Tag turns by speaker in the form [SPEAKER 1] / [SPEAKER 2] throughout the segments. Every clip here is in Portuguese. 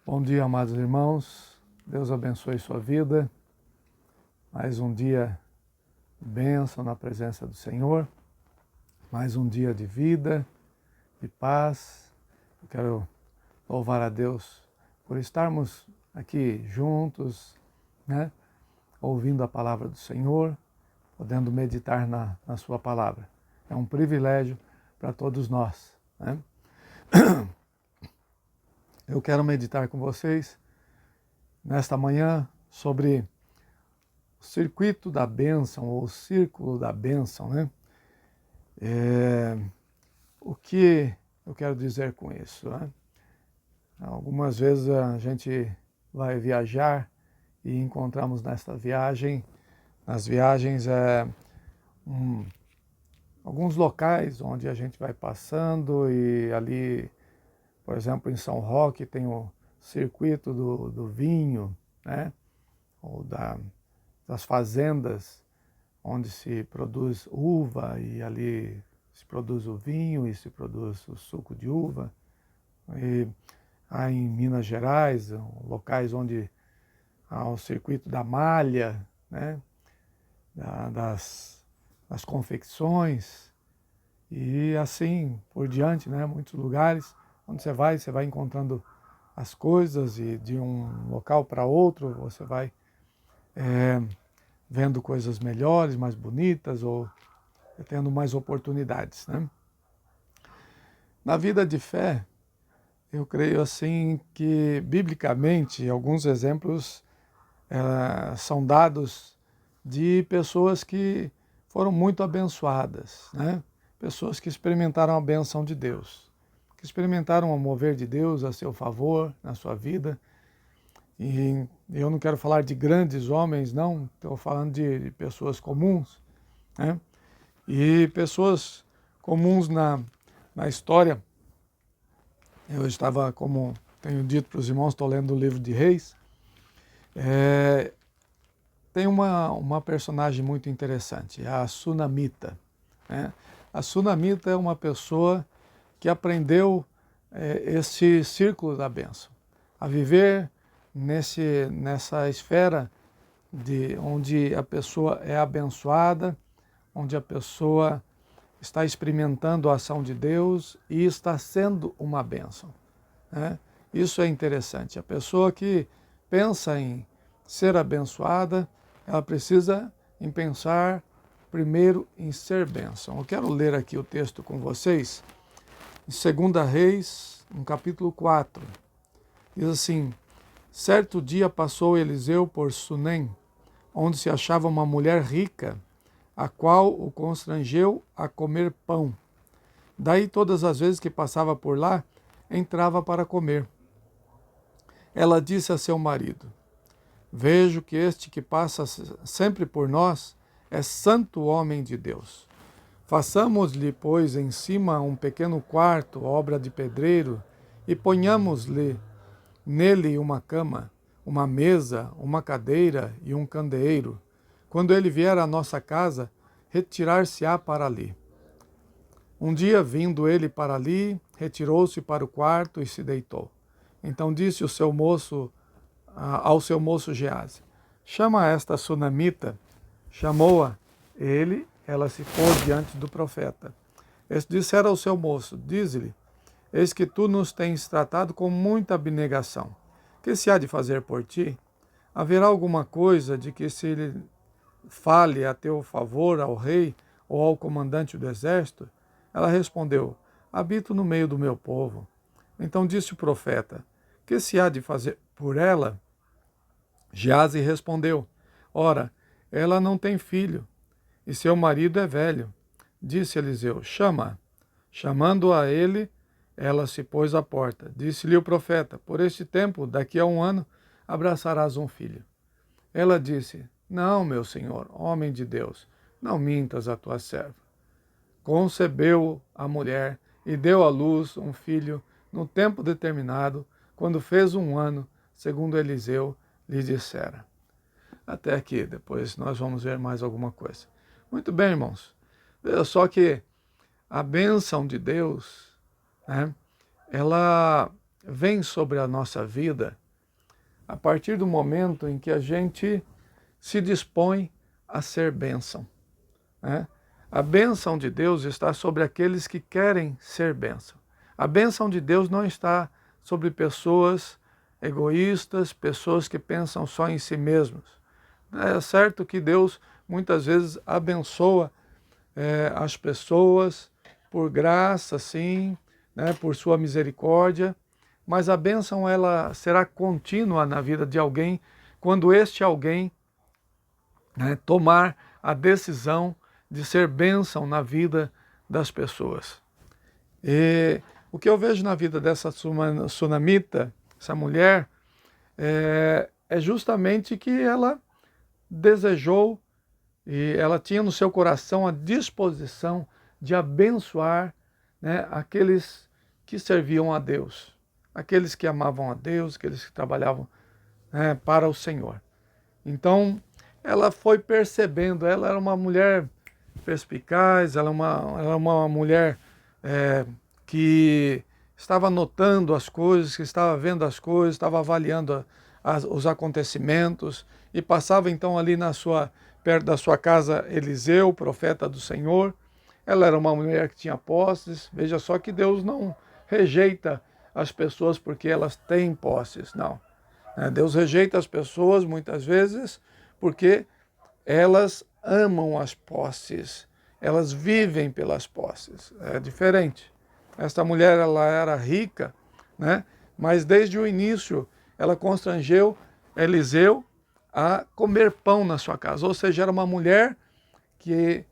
[SPEAKER 1] Bom dia, amados irmãos. Deus abençoe sua vida. Mais um dia de bênção na presença do Senhor. Mais um dia de vida, de paz. Eu quero louvar a Deus por estarmos aqui juntos, né? Ouvindo a palavra do Senhor, podendo meditar na sua palavra. É um privilégio para todos nós, né? Eu quero meditar com vocês nesta manhã sobre o circuito da bênção, ou o círculo da bênção, né? O que eu quero dizer com isso, né? Algumas vezes a gente vai viajar e encontramos nas viagens, alguns locais onde a gente vai passando e ali, por exemplo, em São Roque tem o circuito do vinho, né? Ou das fazendas onde se produz uva e ali se produz o vinho e se produz o suco de uva. E há em Minas Gerais locais onde há o circuito da malha, né? das confecções e assim por diante, né? Muitos lugares onde você vai encontrando as coisas e de um local para outro você vai vendo coisas melhores, mais bonitas ou tendo mais oportunidades, né? Na vida de fé, eu creio assim que, biblicamente, alguns exemplos são dados de pessoas que foram muito abençoadas, né? Pessoas que experimentaram a benção de Deus, que experimentaram o mover de Deus a seu favor na sua vida. E eu não quero falar de grandes homens, não, estou falando de pessoas comuns, né? E pessoas comuns na história. Eu estava, como tenho dito para os irmãos, estou lendo o livro de Reis. Tem uma personagem muito interessante, a Sunamita, né? A Sunamita é uma pessoa que aprendeu esse círculo da bênção, a viver nessa esfera onde a pessoa é abençoada, onde a pessoa está experimentando a ação de Deus e está sendo uma bênção, né? Isso é interessante. A pessoa que pensa em ser abençoada, ela precisa em pensar primeiro em ser bênção. Eu quero ler aqui o texto com vocês, em 2 Reis, no capítulo 4. Diz assim: certo dia passou Eliseu por Sunem, onde se achava uma mulher rica, a qual o constrangeu a comer pão. Daí, todas as vezes que passava por lá, entrava para comer. Ela disse a seu marido: vejo que este que passa sempre por nós é santo homem de Deus. Façamos-lhe, pois, em cima um pequeno quarto, obra de pedreiro, e ponhamos-lhe nele uma cama, uma mesa, uma cadeira e um candeeiro. Quando ele vier à nossa casa, retirar-se-á para ali. Um dia, vindo ele para ali, retirou-se para o quarto e se deitou. Então disse ao seu moço Geazi: chama esta sunamita. Chamou-a ele, ela se pôs diante do profeta. Este dissera ao seu moço: dize-lhe, eis que tu nos tens tratado com muita abnegação. Que se há de fazer por ti? Haverá alguma coisa de que se ele fale a teu favor ao rei ou ao comandante do exército? Ela respondeu: habito no meio do meu povo. Então disse o profeta: que se há de fazer por ela? Geazi respondeu: ora, ela não tem filho, e seu marido é velho. Disse Eliseu: chama-a. Chamando-a a ele, ela se pôs à porta. Disse-lhe o profeta: por este tempo, daqui a um ano, abraçarás um filho. Ela disse: não, meu senhor, homem de Deus, não mintas a tua serva. Concebeu a mulher e deu à luz um filho no tempo determinado, quando fez um ano, segundo Eliseu lhe dissera. Até aqui, depois nós vamos ver mais alguma coisa. Muito bem, irmãos. Veja só que a bênção de Deus, né, ela vem sobre a nossa vida a partir do momento em que a gente se dispõe a ser bênção, né? A bênção de Deus está sobre aqueles que querem ser bênção. A bênção de Deus não está sobre pessoas egoístas, pessoas que pensam só em si mesmos. É certo que Deus muitas vezes abençoa as pessoas por graça, sim, né, por sua misericórdia, mas a bênção ela será contínua na vida de alguém quando este alguém, né, tomar a decisão de ser bênção na vida das pessoas. E o que eu vejo na vida dessa sunamita, essa mulher, é justamente que ela desejou e ela tinha no seu coração a disposição de abençoar, né, aqueles que serviam a Deus, aqueles que amavam a Deus, aqueles que trabalhavam, né, para o Senhor. Então, ela foi percebendo, ela era uma mulher perspicaz, ela era uma mulher que estava notando as coisas, que estava vendo as coisas, estava avaliando os acontecimentos, e passava então ali perto da sua casa Eliseu, profeta do Senhor. Ela era uma mulher que tinha posses. Veja só que Deus não rejeita as pessoas porque elas têm posses, não. Deus rejeita as pessoas muitas vezes porque elas amam as posses, elas vivem pelas posses. É diferente. Esta mulher, ela era rica, né? Mas desde o início ela constrangeu Eliseu a comer pão na sua casa. Ou seja, era uma mulher que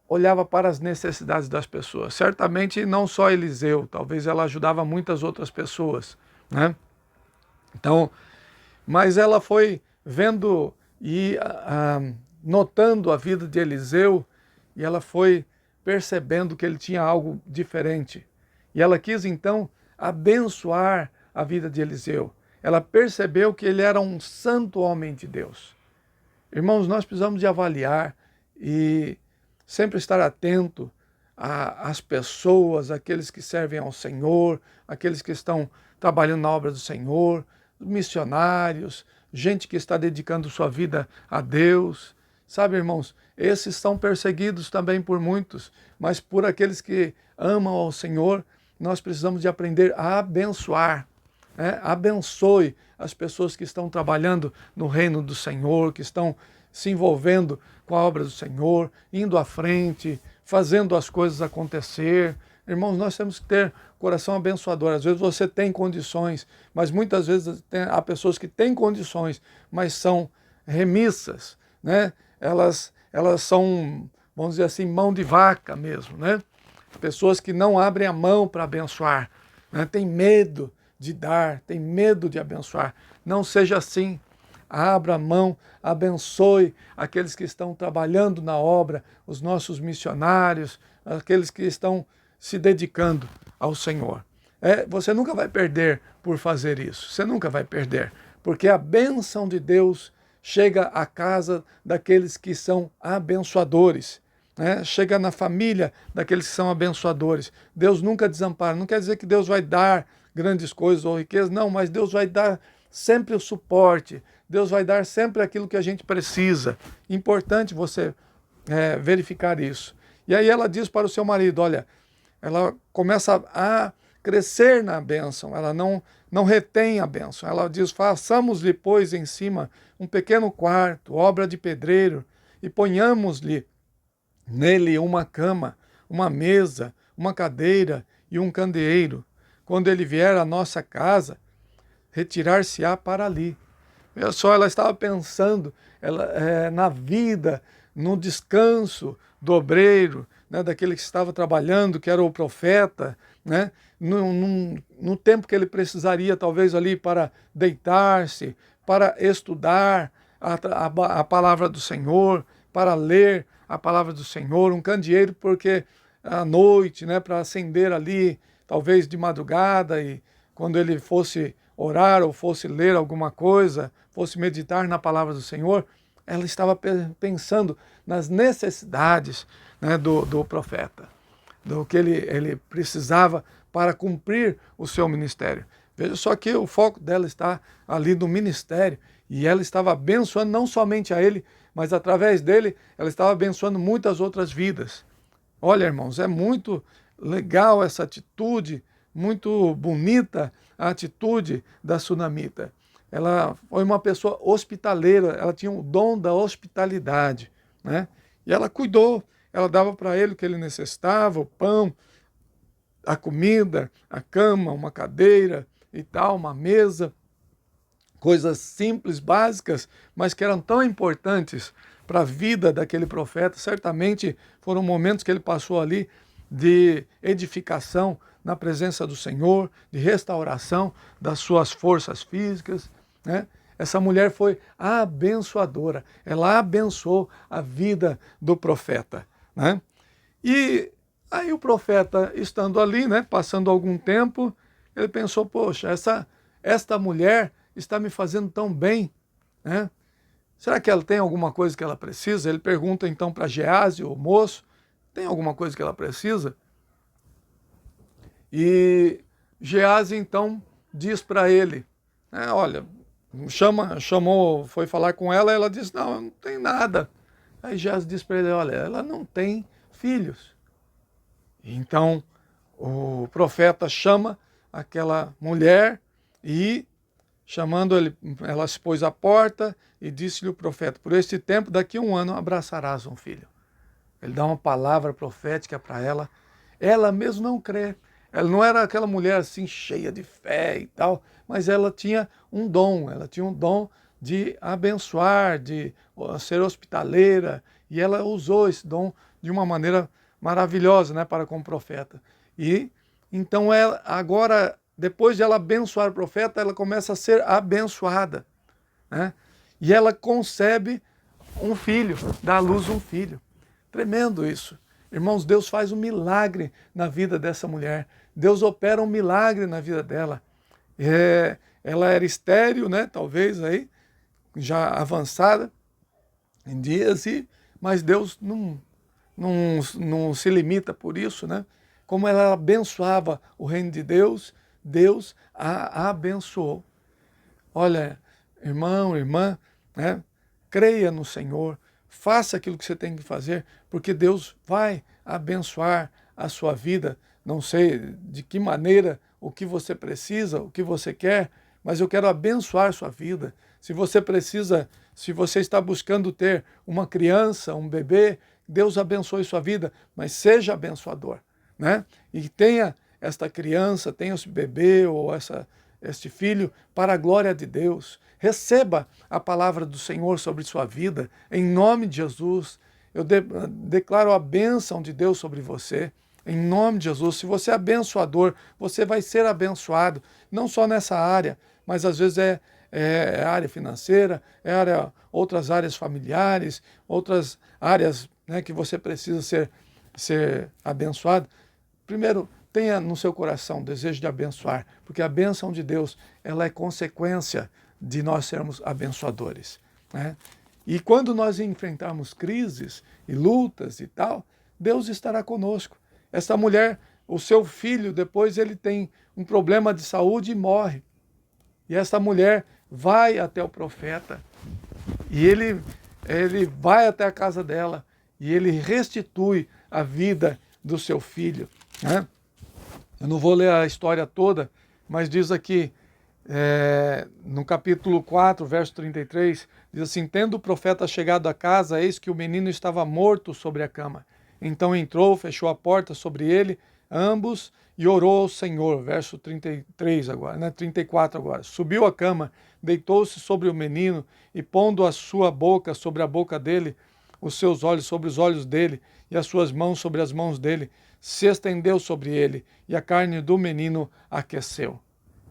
[SPEAKER 1] olhava para as necessidades das pessoas. Certamente não só Eliseu, talvez ela ajudava muitas outras pessoas, né? Então, mas ela foi vendo e notando a vida de Eliseu, e ela foi percebendo que ele tinha algo diferente. E ela quis então abençoar a vida de Eliseu. Ela percebeu que ele era um santo homem de Deus. Irmãos, nós precisamos de avaliar e sempre estar atento às pessoas, aqueles que servem ao Senhor, aqueles que estão trabalhando na obra do Senhor, missionários, gente que está dedicando sua vida a Deus. Sabe, irmãos, esses são perseguidos também por muitos, mas por aqueles que amam ao Senhor, nós precisamos de aprender a abençoar. Abençoe as pessoas que estão trabalhando no reino do Senhor, que estão se envolvendo com a obra do Senhor, indo à frente, fazendo as coisas acontecer. Irmãos, nós temos que ter coração abençoador. Às vezes você tem condições, mas muitas vezes há pessoas que têm condições, mas são remissas, né? Elas são, vamos dizer assim, mão de vaca mesmo, né? Pessoas que não abrem a mão para abençoar, né? Tem medo de dar, tem medo de abençoar. Não seja assim. Abra a mão, abençoe aqueles que estão trabalhando na obra, os nossos missionários, aqueles que estão se dedicando ao Senhor. Você nunca vai perder por fazer isso, você nunca vai perder, porque a bênção de Deus chega à casa daqueles que são abençoadores, né? Chega na família daqueles que são abençoadores. Deus nunca desampara, não quer dizer que Deus vai dar grandes coisas ou riquezas, não, mas Deus vai dar sempre o suporte, Deus vai dar sempre aquilo que a gente precisa. Importante você verificar isso. E aí ela diz para o seu marido, olha, ela começa a crescer na bênção, ela não retém a bênção. Ela diz, façamos-lhe, pois, em cima um pequeno quarto, obra de pedreiro, e ponhamos-lhe nele uma cama, uma mesa, uma cadeira e um candeeiro. Quando ele vier à nossa casa, retirar-se-á para ali. Olha só, ela estava pensando na vida, no descanso do obreiro, né, daquele que estava trabalhando, que era o profeta, né, no tempo que ele precisaria talvez ali para deitar-se, para estudar a palavra do Senhor, para ler a palavra do Senhor, um candeeiro porque à noite, né, para acender ali, talvez de madrugada, e quando ele fosse orar ou fosse ler alguma coisa, fosse meditar na palavra do Senhor, ela estava pensando nas necessidades, né, do profeta, do que ele precisava para cumprir o seu ministério. Veja só que o foco dela está ali no ministério, e ela estava abençoando não somente a ele, mas através dele, ela estava abençoando muitas outras vidas. Olha, irmãos, é muito legal essa atitude, muito bonita a atitude da sunamita. Ela foi uma pessoa hospitaleira, ela tinha o dom da hospitalidade, né? E ela cuidou, ela dava para ele o que ele necessitava, o pão, a comida, a cama, uma cadeira e tal, uma mesa, coisas simples, básicas, mas que eram tão importantes para a vida daquele profeta. Certamente foram momentos que ele passou ali de edificação na presença do Senhor, de restauração das suas forças físicas, né? Essa mulher foi abençoadora, ela abençoou a vida do profeta, né? E aí o profeta, estando ali, né, passando algum tempo, ele pensou, poxa, esta mulher está me fazendo tão bem, né? Será que ela tem alguma coisa que ela precisa? Ele pergunta então para Geazi, o moço, tem alguma coisa que ela precisa? E Geazi então diz para ele, olha, chamou, foi falar com ela, ela disse, não tem nada. Aí Geazi diz para ele, olha, ela não tem filhos. Então o profeta chama aquela mulher e, chamando ele, ela se pôs à porta e disse-lhe o profeta, por este tempo, daqui a 1 ano, abraçarás um filho. Ele dá uma palavra profética para ela mesmo não crê. Ela não era aquela mulher assim cheia de fé e tal, mas ela tinha um dom de abençoar, de ser hospitaleira, e ela usou esse dom de uma maneira maravilhosa, né, para com o profeta. E então ela, agora, depois de ela abençoar o profeta, ela começa a ser abençoada, né? E ela concebe um filho, dá à luz um filho. Tremendo isso. Irmãos, Deus faz um milagre na vida dessa mulher. Deus opera um milagre na vida dela. Ela era estéril, né? Talvez aí, já avançada em dias, mas Deus não se limita por isso, né? Como ela abençoava o reino de Deus, Deus a abençoou. Olha, irmão, irmã, né? Creia no Senhor, faça aquilo que você tem que fazer, porque Deus vai abençoar a sua vida. Não sei de que maneira, o que você precisa, o que você quer, mas eu quero abençoar a sua vida. Se você precisa, se você está buscando ter uma criança, um bebê, Deus abençoe sua vida, mas seja abençoador, né? E tenha esta criança, tenha esse bebê ou este filho para a glória de Deus. Receba a palavra do Senhor sobre sua vida, em nome de Jesus. Eu declaro a bênção de Deus sobre você, em nome de Jesus. Se você é abençoador, você vai ser abençoado, não só nessa área, mas às vezes é área financeira, outras áreas familiares, outras áreas, né, que você precisa ser abençoado. Primeiro, tenha no seu coração o desejo de abençoar, porque a bênção de Deus, ela é consequência de nós sermos abençoadores, né? E quando nós enfrentarmos crises e lutas e tal, Deus estará conosco. Essa mulher, o seu filho, depois ele tem um problema de saúde e morre. E essa mulher vai até o profeta e ele vai até a casa dela e ele restitui a vida do seu filho, né? Eu não vou ler a história toda, mas diz aqui, no capítulo 4, verso 33, diz assim, tendo o profeta chegado à casa, eis que o menino estava morto sobre a cama. Então entrou, fechou a porta sobre ele, ambos, e orou ao Senhor. Verso 33 agora, né? 34 agora. Subiu à cama, deitou-se sobre o menino, e pondo a sua boca sobre a boca dele, os seus olhos sobre os olhos dele, e as suas mãos sobre as mãos dele, se estendeu sobre ele, e a carne do menino aqueceu.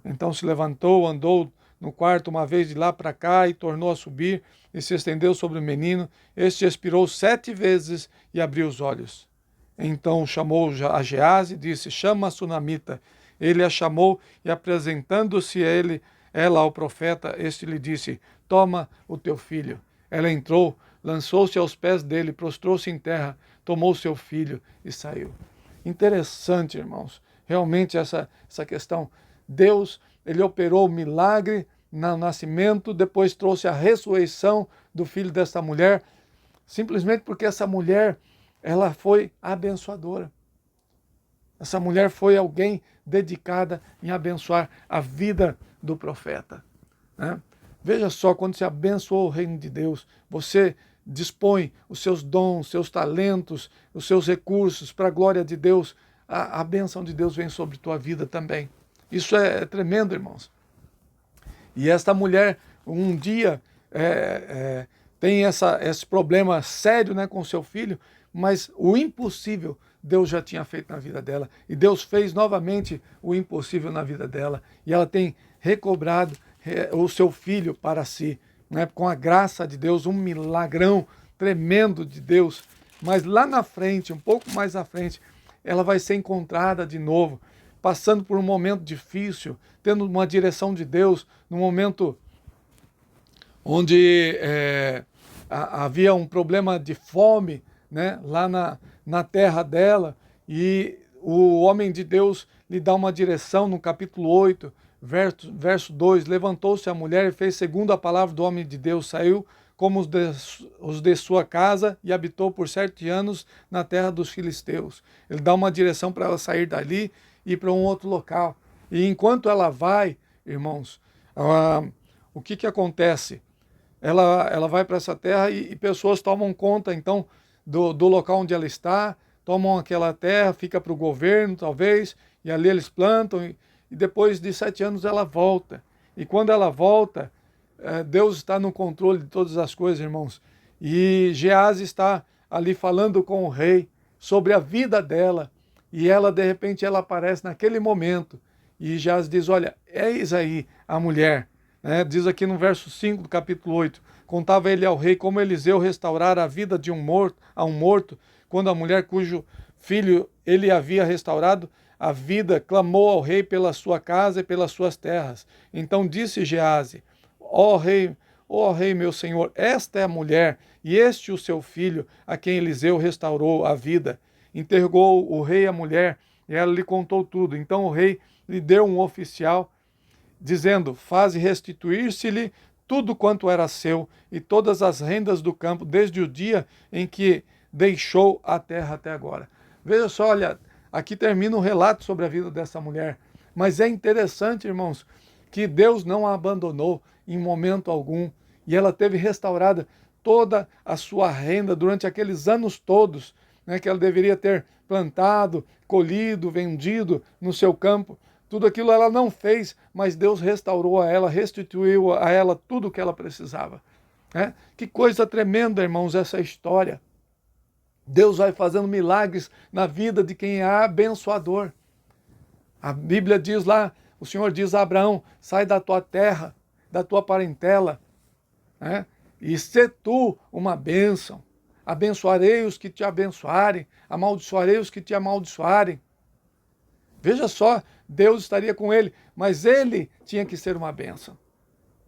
[SPEAKER 1] Então se levantou, andou no quarto uma vez de lá para cá, e tornou a subir, e se estendeu sobre o menino. Este expirou 7 vezes, e abriu os olhos. Então chamou a Geazi e disse, chama a sunamita. Ele a chamou, e apresentando-se ela ao profeta, este lhe disse, toma o teu filho. Ela entrou, lançou-se aos pés dele, prostrou-se em terra, tomou seu filho e saiu. Interessante, irmãos, realmente essa questão. Deus ele operou o milagre no nascimento, depois trouxe a ressurreição do filho dessa mulher, simplesmente porque essa mulher, ela foi abençoadora. Essa mulher foi alguém dedicada em abençoar a vida do profeta, né? Veja só, quando você abençoa o reino de Deus, você dispõe os seus dons, seus talentos, os seus recursos para a glória de Deus, a bênção de Deus vem sobre tua vida também. Isso é tremendo, irmãos. E esta mulher, um dia, tem esse problema sério, né, com seu filho, mas o impossível Deus já tinha feito na vida dela. E Deus fez novamente o impossível na vida dela. E ela tem recobrado o seu filho para si, né, com a graça de Deus, um milagrão tremendo de Deus. Mas lá na frente, um pouco mais à frente, ela vai ser encontrada de novo, passando por um momento difícil, tendo uma direção de Deus, num momento onde havia um problema de fome, né, lá na terra dela, e o homem de Deus lhe dá uma direção no capítulo 8, verso 2, levantou-se a mulher e fez segundo a palavra do homem de Deus, saiu como os de sua casa e habitou por 7 anos na terra dos filisteus. Ele dá uma direção para ela sair dali e ir para um outro local. E enquanto ela vai, irmãos, o que acontece? Ela vai para essa terra e pessoas tomam conta, então, do local onde ela está, tomam aquela terra, fica para o governo, talvez, e ali eles plantam, e depois de 7 anos ela volta. E quando ela volta, Deus está no controle de todas as coisas, irmãos. E Geazi está ali falando com o rei sobre a vida dela, e ela, de repente, ela aparece naquele momento, e Geazi diz, olha, eis aí a mulher. Diz aqui no verso 5 do capítulo 8, contava ele ao rei como Eliseu restaurara a vida de um morto, quando a mulher cujo filho ele havia restaurado a vida, clamou ao rei pela sua casa e pelas suas terras. Então disse Geazi, ó rei meu senhor, esta é a mulher, e este o seu filho, a quem Eliseu restaurou a vida. Interrogou o rei a mulher, e ela lhe contou tudo. Então o rei lhe deu um oficial, dizendo, faze restituir-se-lhe tudo quanto era seu, e todas as rendas do campo, desde o dia em que deixou a terra até agora. Veja só, olha, aqui termina um relato sobre a vida dessa mulher. Mas é interessante, irmãos, que Deus não a abandonou em momento algum. E ela teve restaurada toda a sua renda durante aqueles anos todos, né, que ela deveria ter plantado, colhido, vendido no seu campo. Tudo aquilo ela não fez, mas Deus restaurou a ela, restituiu a ela tudo o que ela precisava. Que coisa tremenda, irmãos, essa história. Deus vai fazendo milagres na vida de quem é abençoador. A Bíblia diz lá, o Senhor diz a Abraão, sai da tua terra, da tua parentela, e sê tu uma bênção. Abençoarei os que te abençoarem, amaldiçoarei os que te amaldiçoarem. Veja só, Deus estaria com ele, mas ele tinha que ser uma bênção.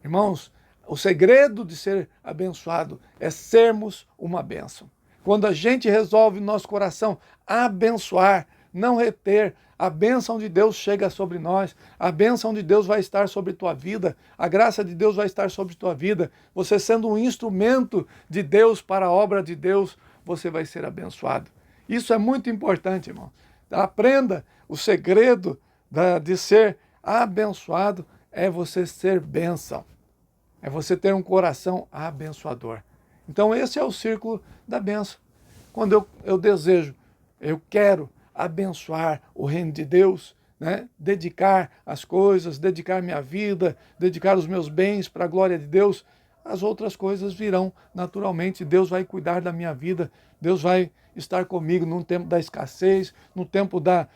[SPEAKER 1] Irmãos, o segredo de ser abençoado é sermos uma bênção. Quando a gente resolve no nosso coração abençoar, não reter, a bênção de Deus chega sobre nós, a bênção de Deus vai estar sobre tua vida, a graça de Deus vai estar sobre tua vida. Você sendo um instrumento de Deus para a obra de Deus, você vai ser abençoado. Isso é muito importante, irmão. Aprenda, o segredo de ser abençoado é você ser bênção, é você ter um coração abençoador. Então esse é o círculo da bênção. Quando eu desejo, eu quero abençoar o reino de Deus, dedicar as coisas, dedicar minha vida, dedicar os meus bens para a glória de Deus, as outras coisas virão naturalmente. Deus vai cuidar da minha vida, Deus vai estar comigo no tempo da escassez, no tempo das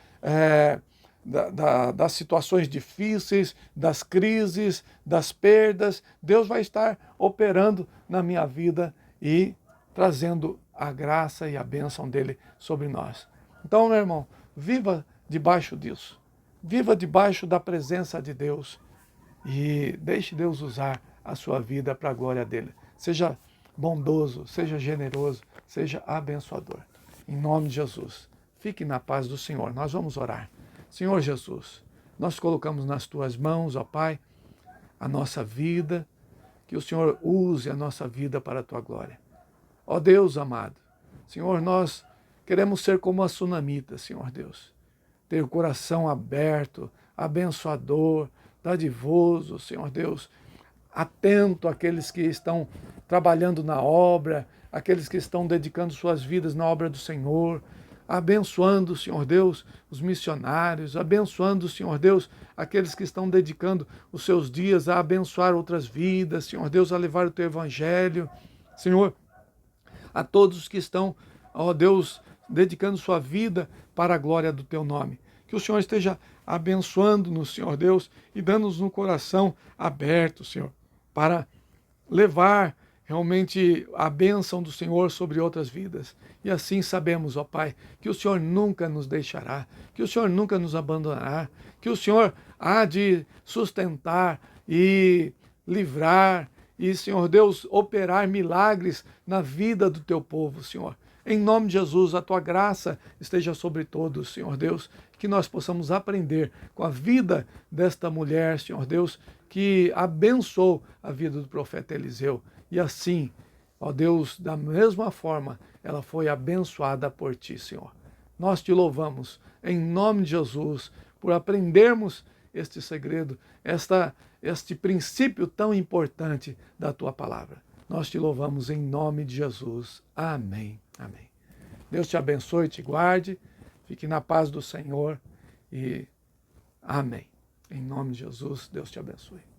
[SPEAKER 1] situações difíceis, das crises, das perdas. Deus vai estar operando na minha vida e trazendo a graça e a bênção dele sobre nós. Então, meu irmão, viva debaixo disso. Viva debaixo da presença de Deus e deixe Deus usar a sua vida para a glória dele. Seja bondoso, seja generoso, seja abençoador. Em nome de Jesus, fique na paz do Senhor. Nós vamos orar. Senhor Jesus, Nós colocamos nas tuas mãos, ó Pai, a nossa vida, que o Senhor use a nossa vida para a tua glória. Ó Deus amado, Senhor, nós queremos ser como a sunamita, Senhor Deus. Ter o coração aberto, abençoador, dadivoso, Senhor Deus, atento àqueles que estão trabalhando na obra, aqueles que estão dedicando suas vidas na obra do Senhor, abençoando, Senhor Deus, os missionários, abençoando, Senhor Deus, aqueles que estão dedicando os seus dias a abençoar outras vidas, Senhor Deus, a levar o teu evangelho, Senhor, a todos que estão, ó Deus, dedicando sua vida para a glória do teu nome. Que o Senhor esteja abençoando-nos, Senhor Deus, e dando-nos um coração aberto, Senhor, para levar realmente a bênção do Senhor sobre outras vidas. E assim sabemos, ó Pai, que o Senhor nunca nos deixará, que o Senhor nunca nos abandonará, que o Senhor há de sustentar e livrar e, Senhor Deus, operar milagres na vida do teu povo, Senhor. Em nome de Jesus, a tua graça esteja sobre todos, Senhor Deus, que nós possamos aprender com a vida desta mulher, Senhor Deus, que abençoou a vida do profeta Eliseu. E assim, ó Deus, da mesma forma, ela foi abençoada por ti, Senhor. Nós te louvamos, em nome de Jesus, por aprendermos este segredo, este princípio tão importante da tua palavra. Nós te louvamos em nome de Jesus. Amém. Amém. Deus te abençoe e te guarde. Fique na paz do Senhor e amém. Em nome de Jesus, Deus te abençoe.